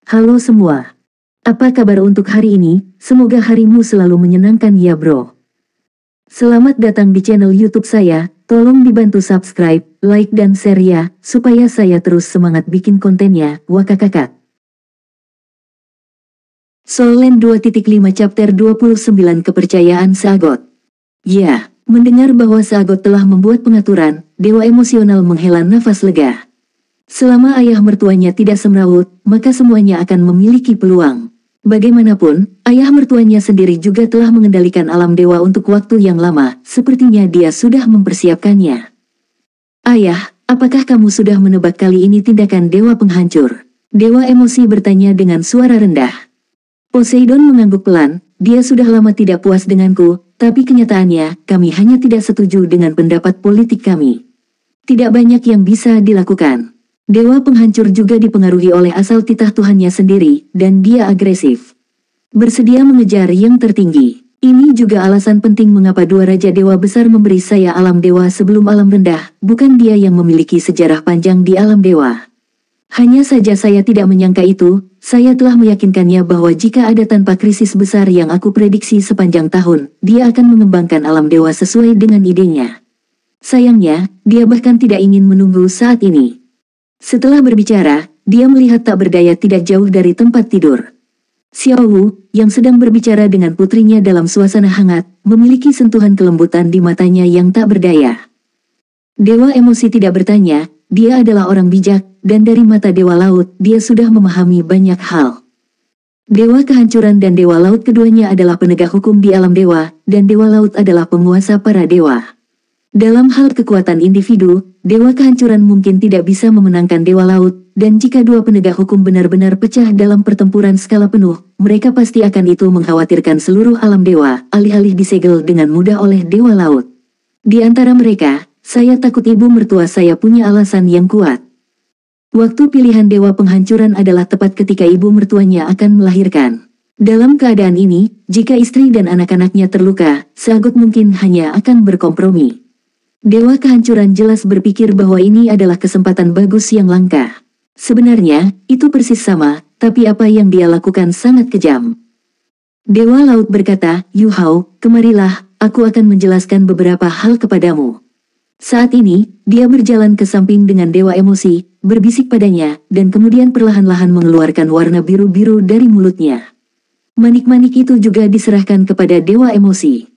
Halo semua. Apa kabar untuk hari ini? Semoga harimu selalu menyenangkan ya bro. Selamat datang di channel YouTube saya. Tolong dibantu subscribe, like dan share ya, supaya saya terus semangat bikin kontennya. Wakakakak. Soul Land 2.5 Chapter 29 Kepercayaan Sagot. Ya, mendengar bahwa Sagot telah membuat pengaturan, dewa emosional menghela nafas lega. Selama ayah mertuanya tidak semrawut, maka semuanya akan memiliki peluang. Bagaimanapun, ayah mertuanya sendiri juga telah mengendalikan alam dewa untuk waktu yang lama, sepertinya dia sudah mempersiapkannya. Ayah, apakah kamu sudah menebak kali ini tindakan dewa penghancur? Dewa emosi bertanya dengan suara rendah. Poseidon mengangguk pelan, dia sudah lama tidak puas denganku, tapi kenyataannya, kami hanya tidak setuju dengan pendapat politik kami. Tidak banyak yang bisa dilakukan. Dewa penghancur juga dipengaruhi oleh asal titah Tuhannya sendiri, dan dia agresif. Bersedia mengejar yang tertinggi. Ini juga alasan penting mengapa dua raja dewa besar memberi saya alam dewa sebelum alam rendah, bukan dia yang memiliki sejarah panjang di alam dewa. Hanya saja saya tidak menyangka itu, saya telah meyakinkannya bahwa jika ada tanpa krisis besar yang aku prediksi sepanjang tahun, dia akan mengembangkan alam dewa sesuai dengan idenya. Sayangnya, dia bahkan tidak ingin menunggu saat ini. Setelah berbicara, dia melihat tak berdaya tidak jauh dari tempat tidur. Xiao Wu, yang sedang berbicara dengan putrinya dalam suasana hangat, memiliki sentuhan kelembutan di matanya yang tak berdaya. Dewa emosi tidak bertanya, dia adalah orang bijak, dan dari mata Dewa Laut, dia sudah memahami banyak hal. Dewa kehancuran dan Dewa Laut keduanya adalah penegak hukum di alam dewa, dan Dewa Laut adalah penguasa para dewa. Dalam hal kekuatan individu, Dewa Kehancuran mungkin tidak bisa memenangkan Dewa Laut, dan jika dua penegak hukum benar-benar pecah dalam pertempuran skala penuh, mereka pasti akan itu mengkhawatirkan seluruh alam dewa, alih-alih disegel dengan mudah oleh Dewa Laut. Di antara mereka, saya takut ibu mertua saya punya alasan yang kuat. Waktu pilihan Dewa Penghancuran adalah tepat ketika ibu mertuanya akan melahirkan. Dalam keadaan ini, jika istri dan anak-anaknya terluka, Sagot mungkin hanya akan berkompromi. Dewa Kehancuran jelas berpikir bahwa ini adalah kesempatan bagus yang langka. Sebenarnya, itu persis sama, tapi apa yang dia lakukan sangat kejam. Dewa Laut berkata, Yu Hao, kemarilah, aku akan menjelaskan beberapa hal kepadamu. Saat ini, dia berjalan ke samping dengan Dewa Emosi, berbisik padanya, dan kemudian perlahan-lahan mengeluarkan warna biru-biru dari mulutnya. Manik-manik itu juga diserahkan kepada Dewa Emosi.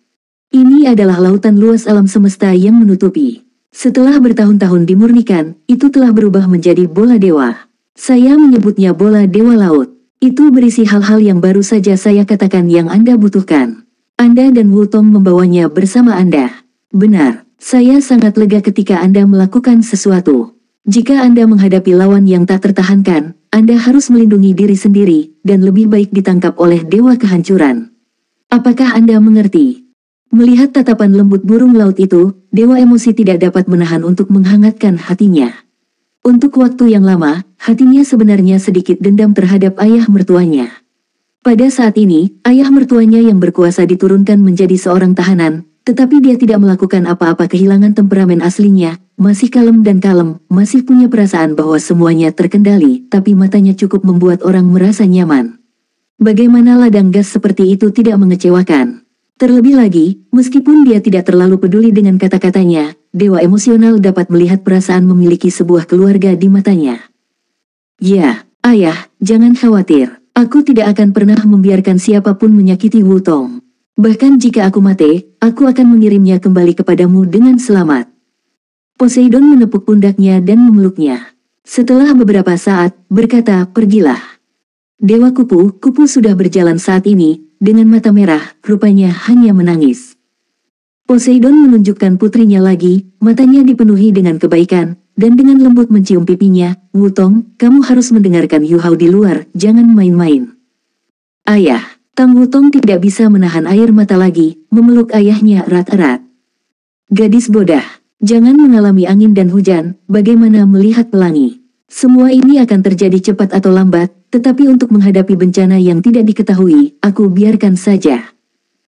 Ini adalah lautan luas alam semesta yang menutupi. Setelah bertahun-tahun dimurnikan, itu telah berubah menjadi bola dewa. Saya menyebutnya bola Dewa Laut. Itu berisi hal-hal yang baru saja saya katakan yang Anda butuhkan. Anda dan Wutong membawanya bersama Anda. Benar, saya sangat lega ketika Anda melakukan sesuatu. Jika Anda menghadapi lawan yang tak tertahankan, Anda harus melindungi diri sendiri, dan lebih baik ditangkap oleh Dewa Kehancuran. Apakah Anda mengerti? Melihat tatapan lembut burung laut itu, Dewa Emosi tidak dapat menahan untuk menghangatkan hatinya. Untuk waktu yang lama, hatinya sebenarnya sedikit dendam terhadap ayah mertuanya. Pada saat ini, ayah mertuanya yang berkuasa diturunkan menjadi seorang tahanan, tetapi dia tidak melakukan apa-apa kehilangan temperamen aslinya, masih kalem dan kalem, masih punya perasaan bahwa semuanya terkendali, tapi matanya cukup membuat orang merasa nyaman. Bagaimana ladang gas seperti itu tidak mengecewakan? Terlebih lagi, meskipun dia tidak terlalu peduli dengan kata-katanya, dewa emosional dapat melihat perasaan memiliki sebuah keluarga di matanya. Ya, ayah, jangan khawatir. Aku tidak akan pernah membiarkan siapapun menyakiti Wutong. Bahkan jika aku mati, aku akan mengirimnya kembali kepadamu dengan selamat. Poseidon menepuk pundaknya dan memeluknya. Setelah beberapa saat, berkata, pergilah. Dewa Kupu sudah berjalan saat ini, dengan mata merah, rupanya hanya menangis. Poseidon menunjukkan putrinya lagi, matanya dipenuhi dengan kebaikan, dan dengan lembut mencium pipinya, Wutong, kamu harus mendengarkan Yu Hao di luar, jangan main-main. Ayah, Tang Wutong tidak bisa menahan air mata lagi, memeluk ayahnya erat-erat. Gadis bodah, jangan mengalami angin dan hujan, bagaimana melihat pelangi. Semua ini akan terjadi cepat atau lambat, tetapi untuk menghadapi bencana yang tidak diketahui, aku biarkan saja.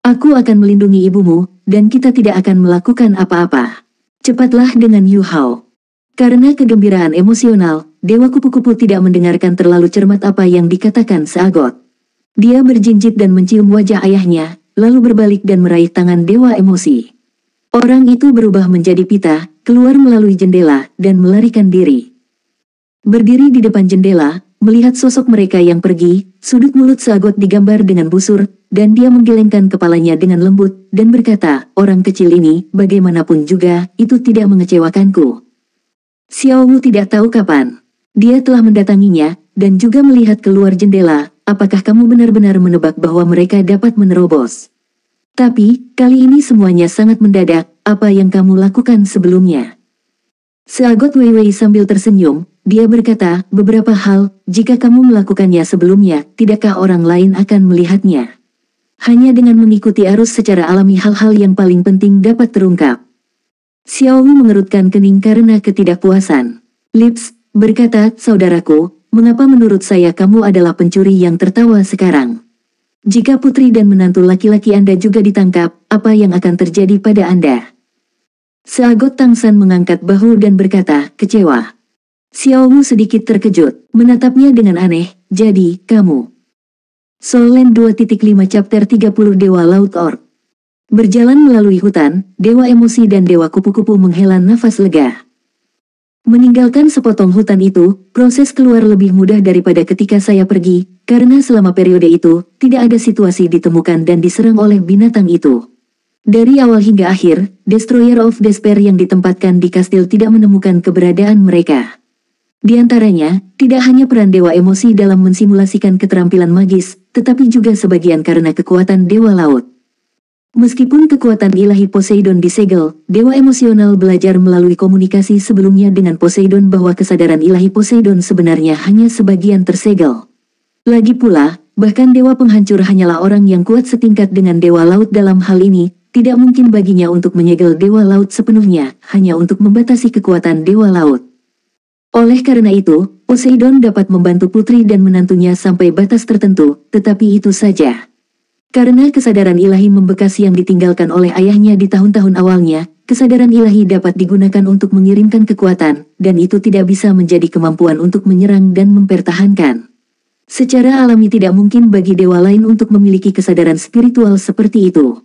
Aku akan melindungi ibumu, dan kita tidak akan melakukan apa-apa. Cepatlah dengan Yu Hao. Karena kegembiraan emosional, Dewa Kupu-Kupu tidak mendengarkan terlalu cermat apa yang dikatakan Seagot. Dia berjinjit dan mencium wajah ayahnya, lalu berbalik dan meraih tangan Dewa Emosi. Orang itu berubah menjadi pita, keluar melalui jendela, dan melarikan diri. Berdiri di depan jendela, melihat sosok mereka yang pergi, sudut mulut Seagot digambar dengan busur, dan dia menggelengkan kepalanya dengan lembut, dan berkata, orang kecil ini, bagaimanapun juga, itu tidak mengecewakanku. Xiao Wu tidak tahu kapan dia telah mendatanginya, dan juga melihat keluar jendela. Apakah kamu benar-benar menebak bahwa mereka dapat menerobos? Tapi, kali ini semuanya sangat mendadak, apa yang kamu lakukan sebelumnya? Seagot Weiwei sambil tersenyum, dia berkata, beberapa hal, jika kamu melakukannya sebelumnya, tidakkah orang lain akan melihatnya? Hanya dengan mengikuti arus secara alami hal-hal yang paling penting dapat terungkap. Xiao Wu mengerutkan kening karena ketidakpuasan. Lips, berkata, saudaraku, mengapa menurut saya kamu adalah pencuri yang tertawa sekarang? Jika putri dan menantu laki-laki Anda juga ditangkap, apa yang akan terjadi pada Anda? Seagot Tangsan mengangkat bahu dan berkata, kecewa. Xiao Wu sedikit terkejut, menatapnya dengan aneh, jadi, kamu. Soul Land 2.5 Chapter 30 Dewa Laut Orc. Berjalan melalui hutan, Dewa Emosi dan Dewa Kupu-Kupu menghela nafas lega. Meninggalkan sepotong hutan itu, proses keluar lebih mudah daripada ketika saya pergi, karena selama periode itu, tidak ada situasi ditemukan dan diserang oleh binatang itu. Dari awal hingga akhir, Destroyer of Despair yang ditempatkan di kastil tidak menemukan keberadaan mereka. Di antaranya, tidak hanya peran Dewa Emosi dalam mensimulasikan keterampilan magis, tetapi juga sebagian karena kekuatan Dewa Laut. Meskipun kekuatan ilahi Poseidon disegel, Dewa Emosional belajar melalui komunikasi sebelumnya dengan Poseidon bahwa kesadaran ilahi Poseidon sebenarnya hanya sebagian tersegel. Lagi pula, bahkan Dewa Penghancur hanyalah orang yang kuat setingkat dengan Dewa Laut dalam hal ini, tidak mungkin baginya untuk menyegel Dewa Laut sepenuhnya, hanya untuk membatasi kekuatan Dewa Laut. Oleh karena itu, Poseidon dapat membantu putri dan menantunya sampai batas tertentu, tetapi itu saja. Karena kesadaran ilahi membekas yang ditinggalkan oleh ayahnya di tahun-tahun awalnya, kesadaran ilahi dapat digunakan untuk mengirimkan kekuatan, dan itu tidak bisa menjadi kemampuan untuk menyerang dan mempertahankan. Secara alami tidak mungkin bagi dewa lain untuk memiliki kesadaran spiritual seperti itu.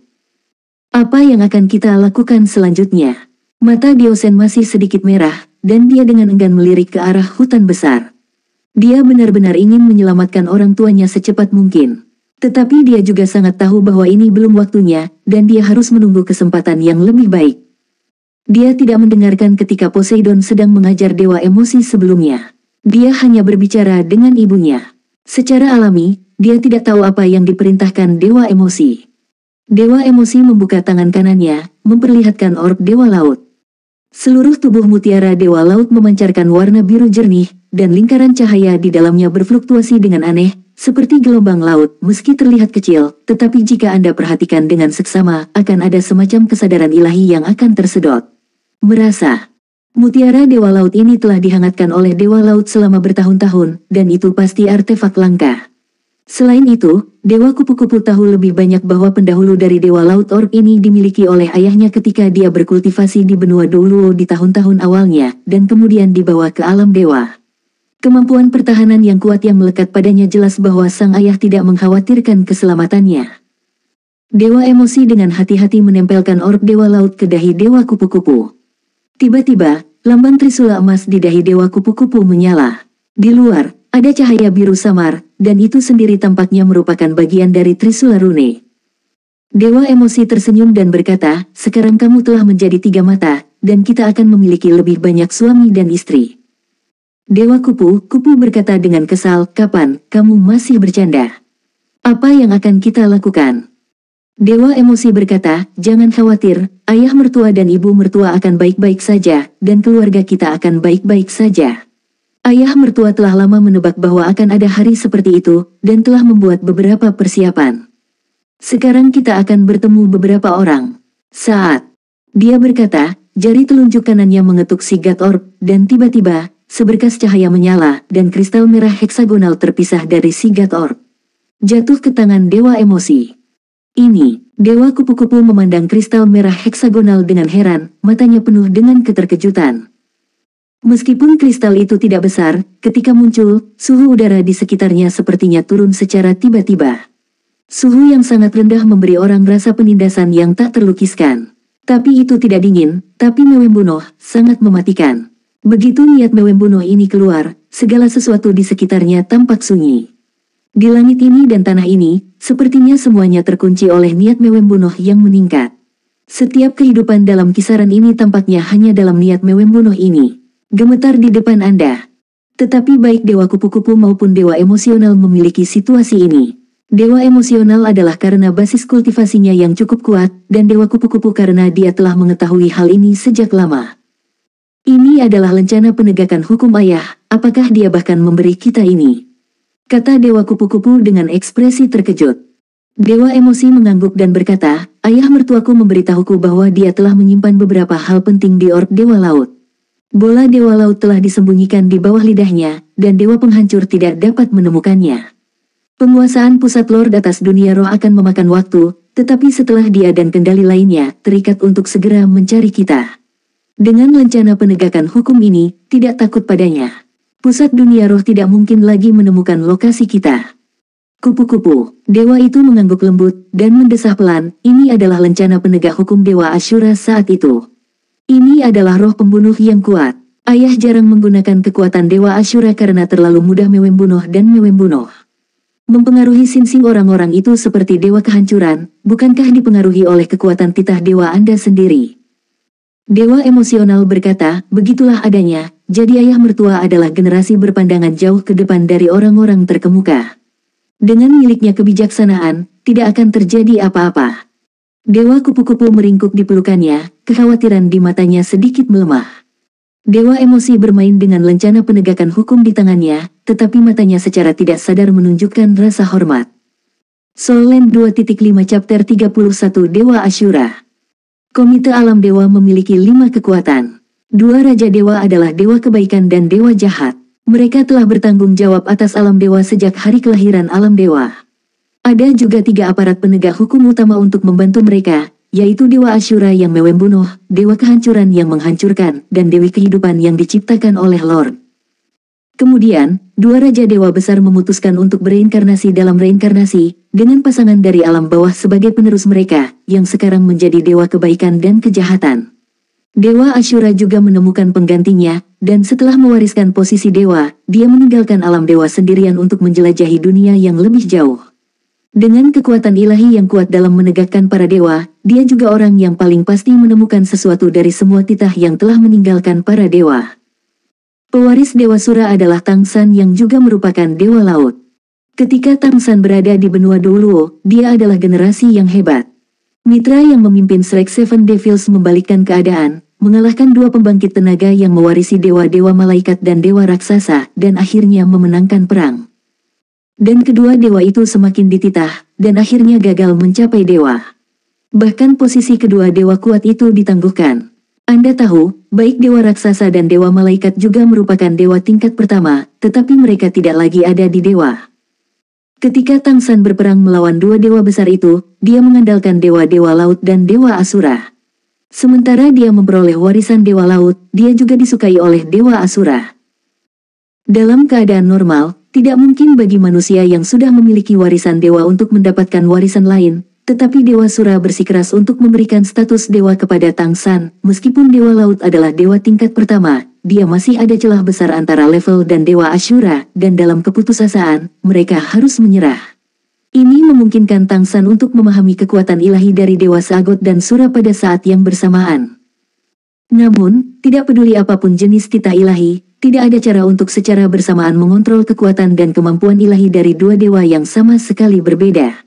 Apa yang akan kita lakukan selanjutnya? Mata Diosen masih sedikit merah, dan dia dengan enggan melirik ke arah hutan besar. Dia benar-benar ingin menyelamatkan orang tuanya secepat mungkin. Tetapi dia juga sangat tahu bahwa ini belum waktunya, dan dia harus menunggu kesempatan yang lebih baik. Dia tidak mendengarkan ketika Poseidon sedang mengajar Dewa Emosi sebelumnya. Dia hanya berbicara dengan ibunya. Secara alami, dia tidak tahu apa yang diperintahkan Dewa Emosi. Dewa Emosi membuka tangan kanannya, memperlihatkan orb Dewa Laut. Seluruh tubuh mutiara Dewa Laut memancarkan warna biru jernih, dan lingkaran cahaya di dalamnya berfluktuasi dengan aneh, seperti gelombang laut. Meski terlihat kecil, tetapi jika Anda perhatikan dengan seksama, akan ada semacam kesadaran ilahi yang akan tersedot. Merasa, mutiara Dewa Laut ini telah dihangatkan oleh Dewa Laut selama bertahun-tahun, dan itu pasti artefak langka. Selain itu, Dewa Kupu-Kupu tahu lebih banyak bahwa pendahulu dari Dewa Laut Orb ini dimiliki oleh ayahnya ketika dia berkultivasi di benua Douluo di tahun-tahun awalnya, dan kemudian dibawa ke alam dewa. Kemampuan pertahanan yang kuat yang melekat padanya jelas bahwa sang ayah tidak mengkhawatirkan keselamatannya. Dewa Emosi dengan hati-hati menempelkan orb Dewa Laut ke dahi Dewa Kupu-Kupu. Tiba-tiba, lambang trisula emas di dahi Dewa Kupu-Kupu menyala. Di luar, ada cahaya biru samar, dan itu sendiri tampaknya merupakan bagian dari trisula rune. Dewa Emosi tersenyum dan berkata, sekarang kamu telah menjadi 3 mata, dan kita akan memiliki lebih banyak suami dan istri. Dewa Kupu-Kupu berkata dengan kesal, kapan, kamu masih bercanda? Apa yang akan kita lakukan? Dewa Emosi berkata, jangan khawatir, ayah mertua dan ibu mertua akan baik-baik saja, dan keluarga kita akan baik-baik saja. Ayah mertua telah lama menebak bahwa akan ada hari seperti itu, dan telah membuat beberapa persiapan. Sekarang kita akan bertemu beberapa orang. Saat dia berkata, jari telunjuk kanannya mengetuk sigat orb, dan tiba-tiba, seberkas cahaya menyala, dan kristal merah heksagonal terpisah dari sigat orb jatuh ke tangan Dewa Emosi. Ini, Dewa Kupu-Kupu memandang kristal merah heksagonal dengan heran, matanya penuh dengan keterkejutan. Meskipun kristal itu tidak besar, ketika muncul, suhu udara di sekitarnya sepertinya turun secara tiba-tiba. Suhu yang sangat rendah memberi orang rasa penindasan yang tak terlukiskan. Tapi itu tidak dingin, tapi membunuh, sangat mematikan. Begitu niat membunuh ini keluar, segala sesuatu di sekitarnya tampak sunyi. Di langit ini dan tanah ini, sepertinya semuanya terkunci oleh niat membunuh yang meningkat. Setiap kehidupan dalam kisaran ini tampaknya hanya dalam niat membunuh ini. Gemetar di depan Anda. Tetapi baik dewa kupu-kupu maupun dewa emosional memiliki situasi ini. Dewa emosional adalah karena basis kultivasinya yang cukup kuat, dan dewa kupu-kupu karena dia telah mengetahui hal ini sejak lama. Ini adalah lencana penegakan hukum ayah, apakah dia bahkan memberi kita ini? Kata dewa kupu-kupu dengan ekspresi terkejut. Dewa emosi mengangguk dan berkata, ayah mertuaku memberitahuku bahwa dia telah menyimpan beberapa hal penting di orb dewa laut. Bola dewa laut telah disembunyikan di bawah lidahnya, dan dewa penghancur tidak dapat menemukannya. Penguasaan pusat Lord atas dunia roh akan memakan waktu, tetapi setelah dia dan kendali lainnya terikat untuk segera mencari kita. Dengan lencana penegakan hukum ini, tidak takut padanya. Pusat dunia roh tidak mungkin lagi menemukan lokasi kita. Kupu-kupu, dewa itu mengangguk lembut, dan mendesah pelan, ini adalah lencana penegak hukum dewa Ashura saat itu. Ini adalah roh pembunuh yang kuat. Ayah jarang menggunakan kekuatan dewa Ashura karena terlalu mudah membunuh dan membunuh. Mempengaruhi sinsing orang-orang itu seperti dewa kehancuran, bukankah dipengaruhi oleh kekuatan titah dewa Anda sendiri? Dewa emosional berkata, begitulah adanya, jadi ayah mertua adalah generasi berpandangan jauh ke depan dari orang-orang terkemuka. Dengan miliknya kebijaksanaan, tidak akan terjadi apa-apa. Dewa kupu-kupu meringkuk di pelukannya, kekhawatiran di matanya sedikit melemah. Dewa emosi bermain dengan lencana penegakan hukum di tangannya, tetapi matanya secara tidak sadar menunjukkan rasa hormat. Soul Land 2.5 Chapter 31 Dewa Ashura. Komite Alam Dewa memiliki 5 kekuatan. 2 Raja Dewa adalah Dewa Kebaikan dan Dewa Jahat. Mereka telah bertanggung jawab atas alam dewa sejak hari kelahiran alam dewa. Ada juga 3 aparat penegak hukum utama untuk membantu mereka, yaitu Dewa Ashura yang membunuh, Dewa Kehancuran yang menghancurkan, dan Dewi Kehidupan yang diciptakan oleh Lord. Kemudian, 2 Raja Dewa Besar memutuskan untuk bereinkarnasi dalam reinkarnasi, dengan pasangan dari alam bawah sebagai penerus mereka, yang sekarang menjadi Dewa Kebaikan dan Kejahatan. Dewa Ashura juga menemukan penggantinya, dan setelah mewariskan posisi dewa, dia meninggalkan alam dewa sendirian untuk menjelajahi dunia yang lebih jauh. Dengan kekuatan ilahi yang kuat dalam menegakkan para dewa, dia juga orang yang paling pasti menemukan sesuatu dari semua titah yang telah meninggalkan para dewa. Pewaris Dewa Sura adalah Tangsan yang juga merupakan Dewa Laut. Ketika Tangsan berada di benua Doluo, dia adalah generasi yang hebat. Mitra yang memimpin Shrek Seven Devils membalikkan keadaan, mengalahkan 2 pembangkit tenaga yang mewarisi dewa-dewa malaikat dan dewa raksasa, dan akhirnya memenangkan perang. Dan kedua dewa itu semakin dititah, dan akhirnya gagal mencapai dewa. Bahkan posisi kedua dewa kuat itu ditangguhkan. Anda tahu, baik dewa raksasa dan dewa malaikat juga merupakan dewa tingkat pertama, tetapi mereka tidak lagi ada di dewa. Ketika Tangsan berperang melawan 2 dewa besar itu, dia mengandalkan dewa-dewa laut dan dewa Asura. Sementara dia memperoleh warisan dewa laut, dia juga disukai oleh dewa Asura. Dalam keadaan normal, tidak mungkin bagi manusia yang sudah memiliki warisan dewa untuk mendapatkan warisan lain, tetapi Dewa Sura bersikeras untuk memberikan status dewa kepada Tangsan. Meskipun dewa laut adalah dewa tingkat pertama, dia masih ada celah besar antara level dan dewa Ashura, dan dalam keputusasaan, mereka harus menyerah. Ini memungkinkan Tangsan untuk memahami kekuatan ilahi dari Dewa Sagot dan Sura pada saat yang bersamaan. Namun, tidak peduli apapun jenis titah ilahi, tidak ada cara untuk secara bersamaan mengontrol kekuatan dan kemampuan ilahi dari 2 dewa yang sama sekali berbeda.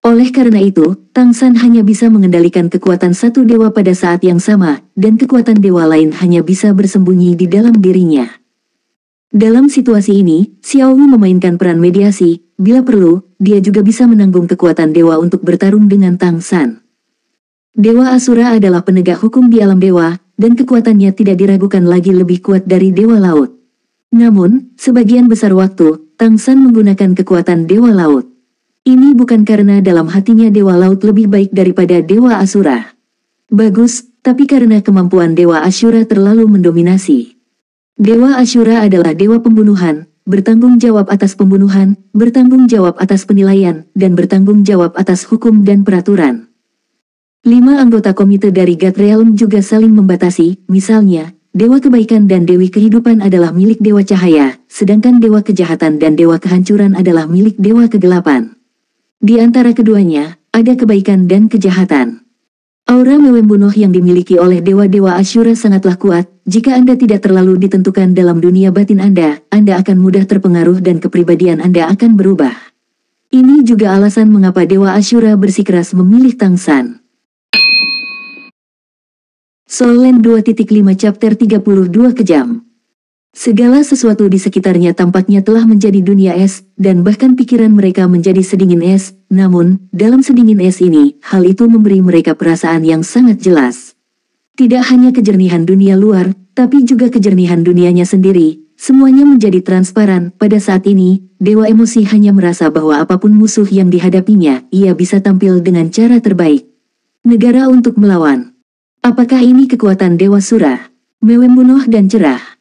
Oleh karena itu, Tangsan hanya bisa mengendalikan kekuatan 1 dewa pada saat yang sama, dan kekuatan dewa lain hanya bisa bersembunyi di dalam dirinya. Dalam situasi ini, Xiao Wu memainkan peran mediasi, bila perlu, dia juga bisa menanggung kekuatan dewa untuk bertarung dengan Tangsan. Dewa Asura adalah penegak hukum di alam dewa, dan kekuatannya tidak diragukan lagi lebih kuat dari dewa laut. Namun, sebagian besar waktu, Tangsan menggunakan kekuatan dewa laut. Ini bukan karena dalam hatinya dewa laut lebih baik daripada dewa Asura. Bagus, tapi karena kemampuan dewa Ashura terlalu mendominasi. Dewa Asyura adalah dewa pembunuhan, bertanggung jawab atas pembunuhan, bertanggung jawab atas penilaian, dan bertanggung jawab atas hukum dan peraturan. 5 anggota komite dari God Realm juga saling membatasi, misalnya, Dewa Kebaikan dan Dewi Kehidupan adalah milik Dewa Cahaya, sedangkan Dewa Kejahatan dan Dewa Kehancuran adalah milik Dewa Kegelapan. Di antara keduanya, ada kebaikan dan kejahatan. Aura mewembunuh yang dimiliki oleh dewa-dewa Asyura sangatlah kuat. Jika Anda tidak terlalu ditentukan dalam dunia batin Anda akan mudah terpengaruh dan kepribadian Anda akan berubah. Ini juga alasan mengapa Dewa Asyura bersikeras memilih Tangsan. Soul Land 2.5 Chapter 32 Kejam. Segala sesuatu di sekitarnya tampaknya telah menjadi dunia es, dan bahkan pikiran mereka menjadi sedingin es. Namun, dalam sedingin es ini, hal itu memberi mereka perasaan yang sangat jelas. Tidak hanya kejernihan dunia luar, tapi juga kejernihan dunianya sendiri. Semuanya menjadi transparan. Pada saat ini, Dewa Emosi hanya merasa bahwa apapun musuh yang dihadapinya, ia bisa tampil dengan cara terbaik. Negara untuk melawan. Apakah ini kekuatan Dewa Sura? Mewembunuh dan cerah.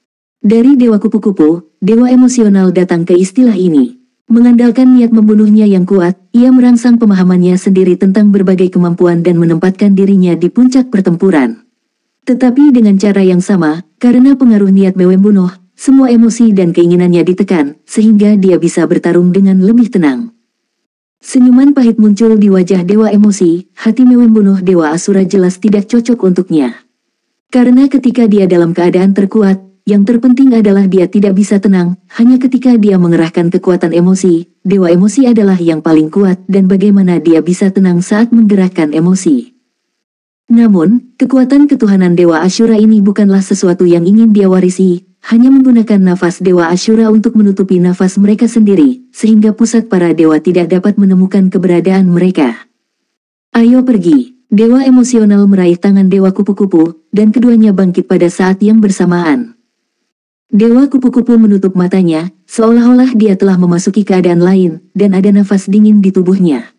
Dari Dewa Kupu-Kupu, Dewa Emosional datang ke istilah ini. Mengandalkan niat membunuhnya yang kuat, ia merangsang pemahamannya sendiri tentang berbagai kemampuan dan menempatkan dirinya di puncak pertempuran. Tetapi dengan cara yang sama, karena pengaruh niat mewembunuh, semua emosi dan keinginannya ditekan, sehingga dia bisa bertarung dengan lebih tenang. Senyuman pahit muncul di wajah Dewa Emosi, hati mewembunuh Dewa Asura jelas tidak cocok untuknya. Karena ketika dia dalam keadaan terkuat, yang terpenting adalah dia tidak bisa tenang, hanya ketika dia mengerahkan kekuatan emosi, Dewa Emosi adalah yang paling kuat dan bagaimana dia bisa tenang saat menggerakkan emosi. Namun, kekuatan ketuhanan Dewa Asyura ini bukanlah sesuatu yang ingin dia warisi, hanya menggunakan nafas Dewa Asyura untuk menutupi nafas mereka sendiri, sehingga pusat para dewa tidak dapat menemukan keberadaan mereka. Ayo pergi. Dewa Emosional meraih tangan Dewa Kupu-Kupu, dan keduanya bangkit pada saat yang bersamaan. Dewa Kupu-Kupu menutup matanya, seolah-olah dia telah memasuki keadaan lain, dan ada nafas dingin di tubuhnya.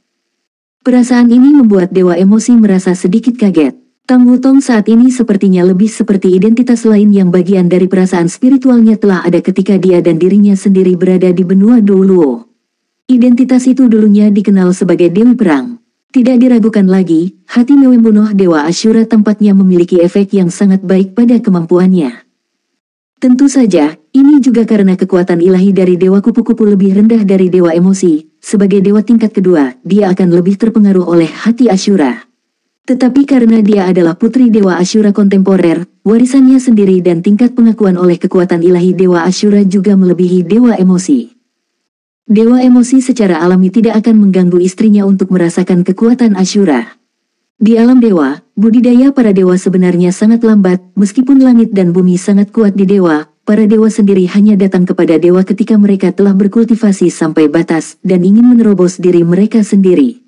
Perasaan ini membuat Dewa Emosi merasa sedikit kaget. Tang Wutong saat ini sepertinya lebih seperti identitas lain yang bagian dari perasaan spiritualnya telah ada ketika dia dan dirinya sendiri berada di benua Douluo. Identitas itu dulunya dikenal sebagai Dewi Perang. Tidak diragukan lagi, hati mewembunuh Dewa Asyura tampaknya memiliki efek yang sangat baik pada kemampuannya. Tentu saja, ini juga karena kekuatan ilahi dari Dewa Kupu-Kupu lebih rendah dari Dewa Emosi. Sebagai dewa tingkat kedua, dia akan lebih terpengaruh oleh hati Asyura. Tetapi karena dia adalah putri Dewa Asyura kontemporer, warisannya sendiri dan tingkat pengakuan oleh kekuatan ilahi Dewa Asyura juga melebihi Dewa Emosi. Dewa Emosi secara alami tidak akan mengganggu istrinya untuk merasakan kekuatan Asyura. Di alam dewa, budidaya para dewa sebenarnya sangat lambat, meskipun langit dan bumi sangat kuat di dewa, para dewa sendiri hanya datang kepada dewa ketika mereka telah berkultivasi sampai batas dan ingin menerobos diri mereka sendiri.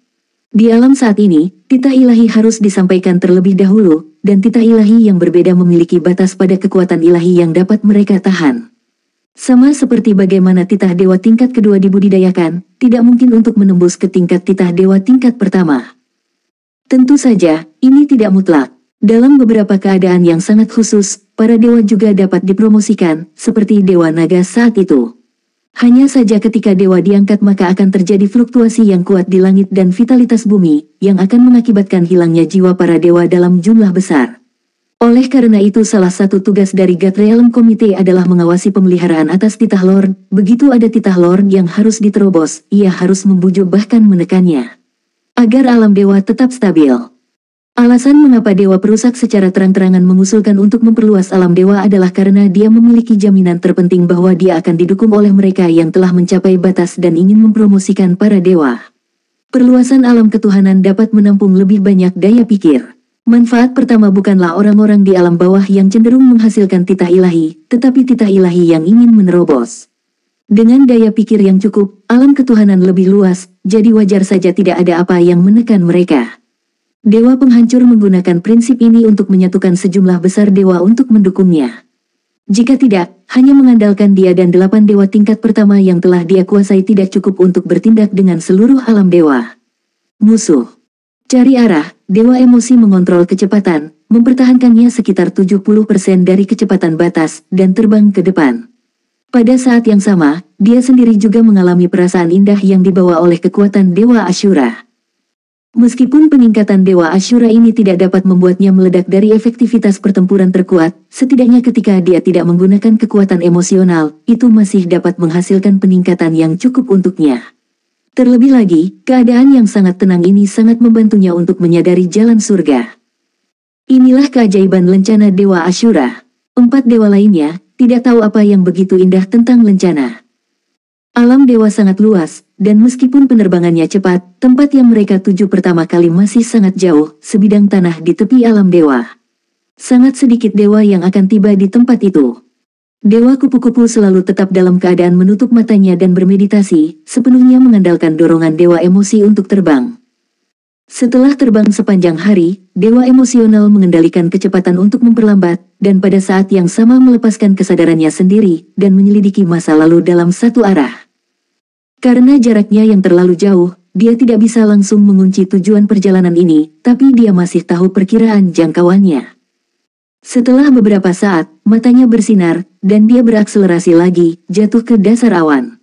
Di alam saat ini, titah ilahi harus disampaikan terlebih dahulu, dan titah ilahi yang berbeda memiliki batas pada kekuatan ilahi yang dapat mereka tahan. Sama seperti bagaimana titah dewa tingkat kedua dibudidayakan, tidak mungkin untuk menembus ke tingkat titah dewa tingkat pertama. Tentu saja, ini tidak mutlak. Dalam beberapa keadaan yang sangat khusus, para dewa juga dapat dipromosikan, seperti Dewa Naga saat itu. Hanya saja ketika dewa diangkat maka akan terjadi fluktuasi yang kuat di langit dan vitalitas bumi, yang akan mengakibatkan hilangnya jiwa para dewa dalam jumlah besar. Oleh karena itu salah satu tugas dari God Realm Committee adalah mengawasi pemeliharaan atas titah Lord. Begitu ada titah Lord yang harus diterobos, ia harus membujuk bahkan menekannya. Agar alam dewa tetap stabil. Alasan mengapa dewa perusak secara terang-terangan mengusulkan untuk memperluas alam dewa adalah karena dia memiliki jaminan terpenting bahwa dia akan didukung oleh mereka yang telah mencapai batas dan ingin mempromosikan para dewa. Perluasan alam ketuhanan dapat menampung lebih banyak daya pikir. Manfaat pertama bukanlah orang-orang di alam bawah yang cenderung menghasilkan titah ilahi, tetapi titah ilahi yang ingin menerobos. Dengan daya pikir yang cukup, alam ketuhanan lebih luas, jadi wajar saja tidak ada apa yang menekan mereka. Dewa penghancur menggunakan prinsip ini untuk menyatukan sejumlah besar dewa untuk mendukungnya. Jika tidak, hanya mengandalkan dia dan 8 dewa tingkat pertama yang telah dia kuasai tidak cukup untuk bertindak dengan seluruh alam dewa. Musuh. Cari arah, Dewa Emosi mengontrol kecepatan, mempertahankannya sekitar 70% dari kecepatan batas, dan terbang ke depan. Pada saat yang sama, dia sendiri juga mengalami perasaan indah yang dibawa oleh kekuatan Dewa Ashura. Meskipun peningkatan Dewa Ashura ini tidak dapat membuatnya meledak dari efektivitas pertempuran terkuat, setidaknya ketika dia tidak menggunakan kekuatan emosional, itu masih dapat menghasilkan peningkatan yang cukup untuknya. Terlebih lagi, keadaan yang sangat tenang ini sangat membantunya untuk menyadari jalan surga. Inilah keajaiban lencana Dewa Ashura. 4 dewa lainnya tidak tahu apa yang begitu indah tentang lencana. Alam dewa sangat luas, dan meskipun penerbangannya cepat, tempat yang mereka tuju pertama kali masih sangat jauh, sebidang tanah di tepi alam dewa. Sangat sedikit dewa yang akan tiba di tempat itu. Dewa kupu-kupu selalu tetap dalam keadaan menutup matanya dan bermeditasi, sepenuhnya mengandalkan dorongan Dewa Emosi untuk terbang. Setelah terbang sepanjang hari, Dewa Emosional mengendalikan kecepatan untuk memperlambat, dan pada saat yang sama melepaskan kesadarannya sendiri, dan menyelidiki masa lalu dalam satu arah. Karena jaraknya yang terlalu jauh, dia tidak bisa langsung mengunci tujuan perjalanan ini, tapi dia masih tahu perkiraan jangkauannya. Setelah beberapa saat, matanya bersinar, dan dia berakselerasi lagi, jatuh ke dasar awan.